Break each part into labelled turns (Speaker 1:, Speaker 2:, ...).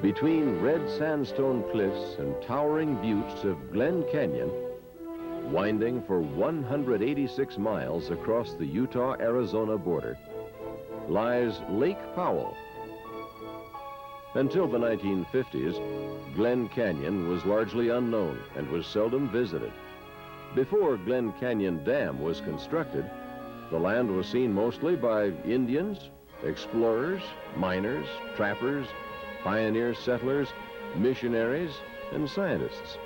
Speaker 1: Between red sandstone cliffs and towering buttes of Glen Canyon, winding for 186 miles across the Utah-Arizona border, lies Lake Powell. Until the 1950s, Glen Canyon was largely unknown and was seldom visited. Before Glen Canyon Dam was constructed, the land was seen mostly by Indians, explorers, miners, trappers, pioneer settlers, missionaries, and scientists.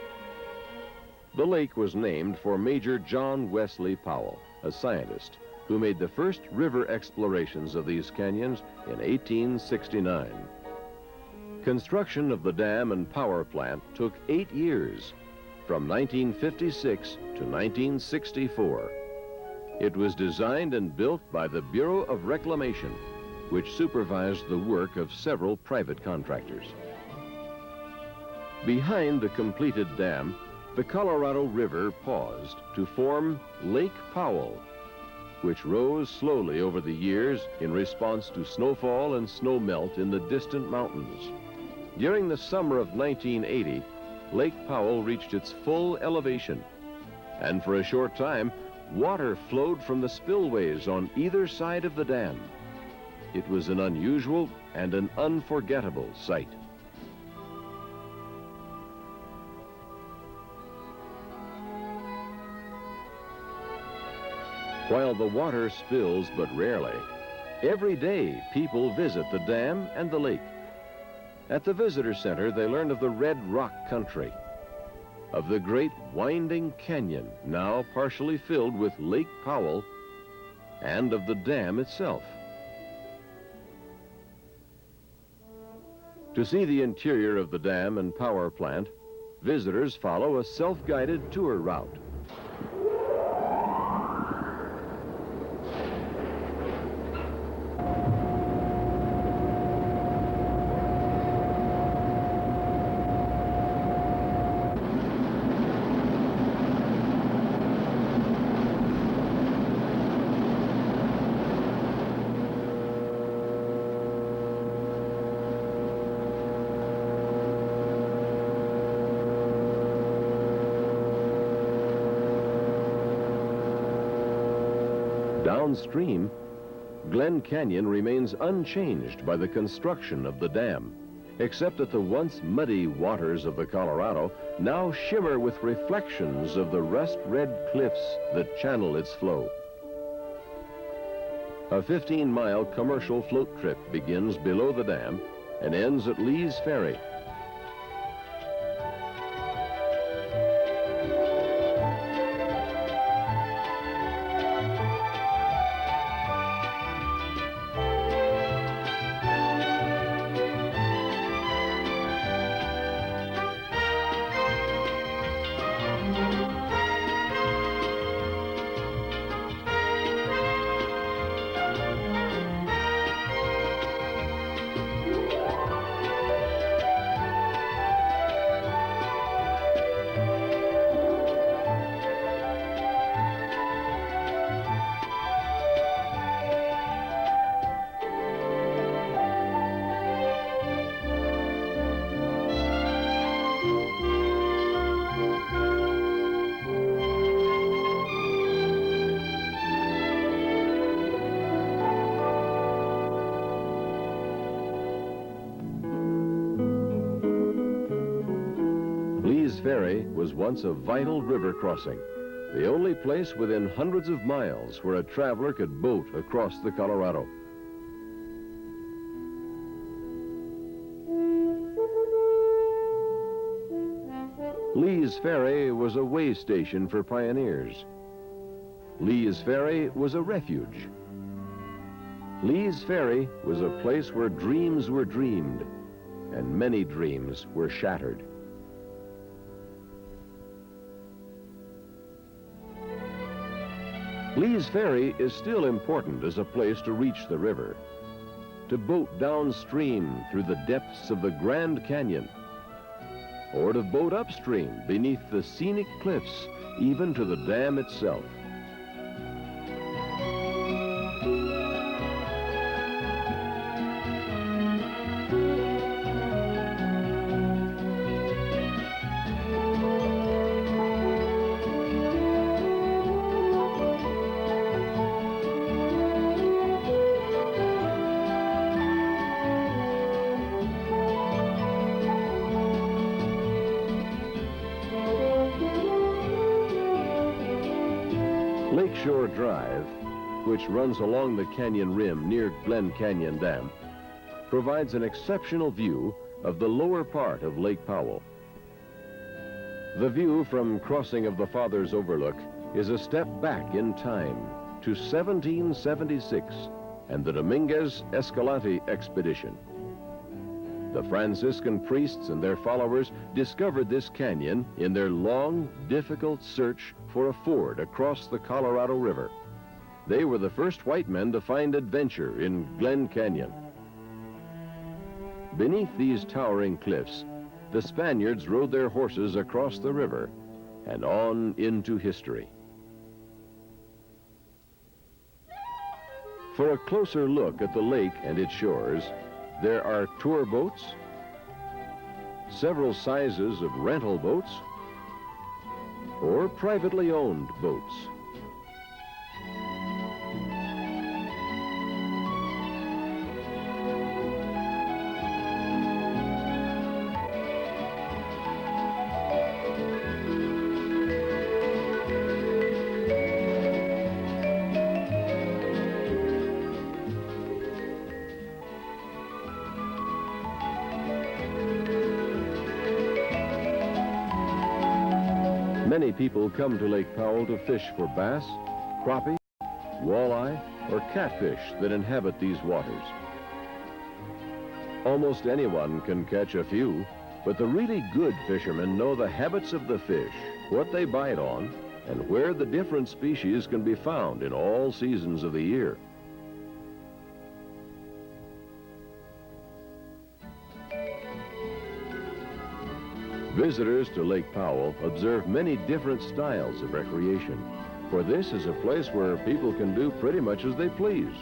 Speaker 1: The lake was named for Major John Wesley Powell, a scientist who made the first river explorations of these canyons in 1869. Construction of the dam and power plant took 8 years, from 1956 to 1964. It was designed and built by the Bureau of Reclamation, which supervised the work of several private contractors. Behind the completed dam, the Colorado River paused to form Lake Powell, which rose slowly over the years in response to snowfall and snowmelt in the distant mountains. During the summer of 1980, Lake Powell reached its full elevation, and for a short time, water flowed from the spillways on either side of the dam. It was an unusual and an unforgettable sight. While the water spills but rarely, every day people visit the dam and the lake. At the visitor center, they learn of the Red Rock Country, of the great winding canyon now partially filled with Lake Powell, and of the dam itself. To see the interior of the dam and power plant, visitors follow a self-guided tour route. Downstream, Glen Canyon remains unchanged by the construction of the dam, except that the once muddy waters of the Colorado now shimmer with reflections of the rust-red cliffs that channel its flow. A 15-mile commercial float trip begins below the dam and ends at Lee's Ferry. Ferry was once a vital river crossing, the only place within hundreds of miles where a traveler could boat across the Colorado. Lee's Ferry was a way station for pioneers. Lee's Ferry was a refuge. Lee's Ferry was a place where dreams were dreamed, and many dreams were shattered. Lee's Ferry is still important as a place to reach the river, to boat downstream through the depths of the Grand Canyon, or to boat upstream beneath the scenic cliffs, even to the dam itself. Lakeshore Drive, which runs along the canyon rim near Glen Canyon Dam, provides an exceptional view of the lower part of Lake Powell. The view from crossing of the Father's Overlook is a step back in time to 1776 and the Dominguez Escalante expedition. The Franciscan priests and their followers discovered this canyon in their long, difficult search for a ford across the Colorado River. They were the first white men to find adventure in Glen Canyon. Beneath these towering cliffs, the Spaniards rode their horses across the river and on into history. For a closer look at the lake and its shores, there are tour boats, several sizes of rental boats, or privately owned boats. Many people come to Lake Powell to fish for bass, crappie, walleye, or catfish that inhabit these waters. Almost anyone can catch a few, but the really good fishermen know the habits of the fish, what they bite on, and where the different species can be found in all seasons of the year. Visitors to Lake Powell observe many different styles of recreation, for this is a place where people can do pretty much as they please.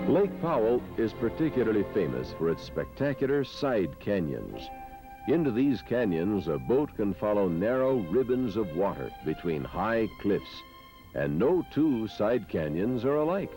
Speaker 1: Lake Powell is particularly famous for its spectacular side canyons. Into these canyons, a boat can follow narrow ribbons of water between high cliffs, and no two side canyons are alike.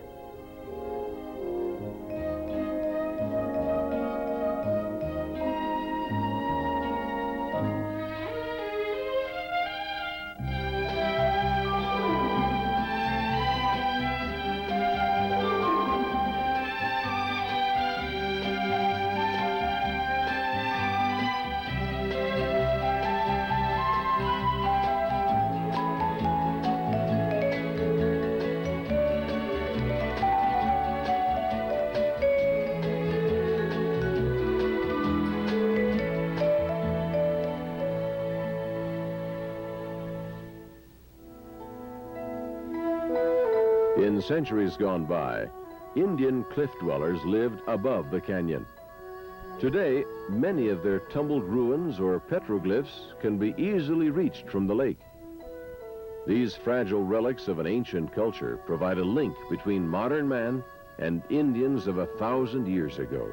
Speaker 1: In centuries gone by, Indian cliff dwellers lived above the canyon. Today, many of their tumbled ruins or petroglyphs can be easily reached from the lake. These fragile relics of an ancient culture provide a link between modern man and Indians of 1,000 years ago.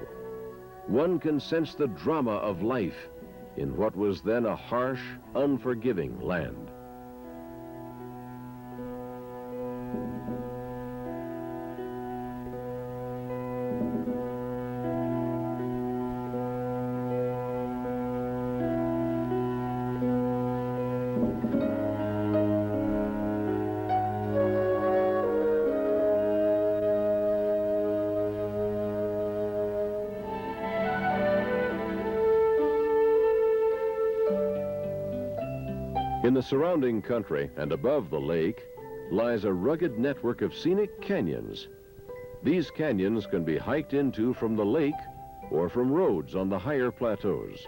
Speaker 1: One can sense the drama of life in what was then a harsh, unforgiving land. In the surrounding country and above the lake lies a rugged network of scenic canyons. These canyons can be hiked into from the lake or from roads on the higher plateaus.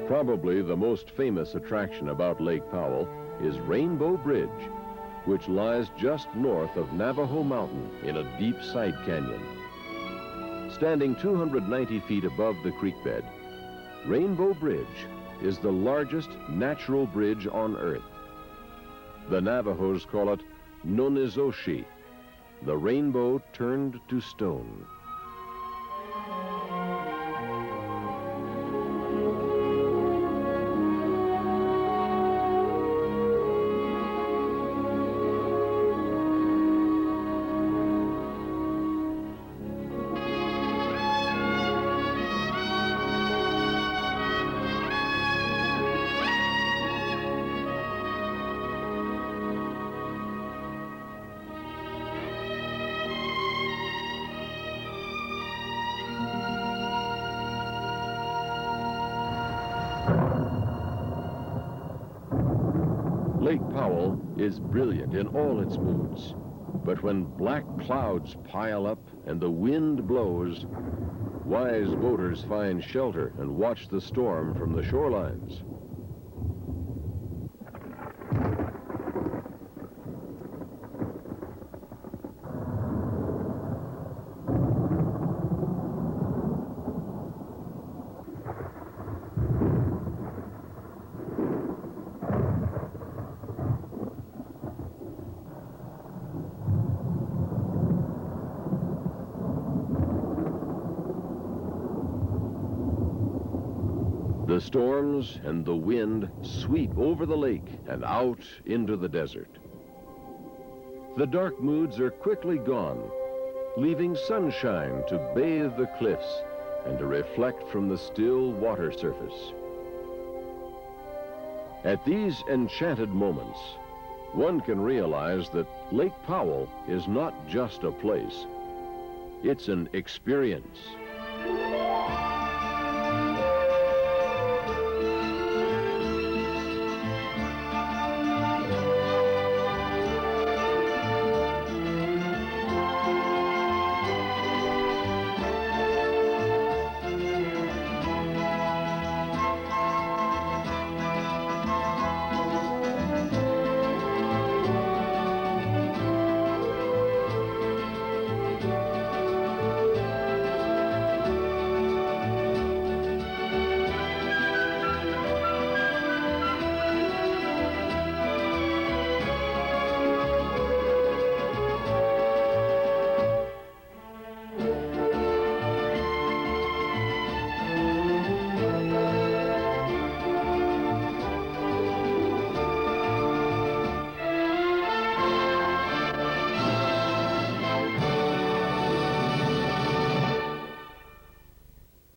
Speaker 1: Probably the most famous attraction about Lake Powell is Rainbow Bridge, which lies just north of Navajo Mountain in a deep side canyon. Standing 290 feet above the creek bed, Rainbow Bridge is the largest natural bridge on Earth. The Navajos call it Nonizoshi, the rainbow turned to stone. Lake Powell is brilliant in all its moods, but when black clouds pile up and the wind blows, wise boaters find shelter and watch the storm from the shorelines. The storms and the wind sweep over the lake and out into the desert. The dark moods are quickly gone, leaving sunshine to bathe the cliffs and to reflect from the still water surface. At these enchanted moments, one can realize that Lake Powell is not just a place, it's an experience.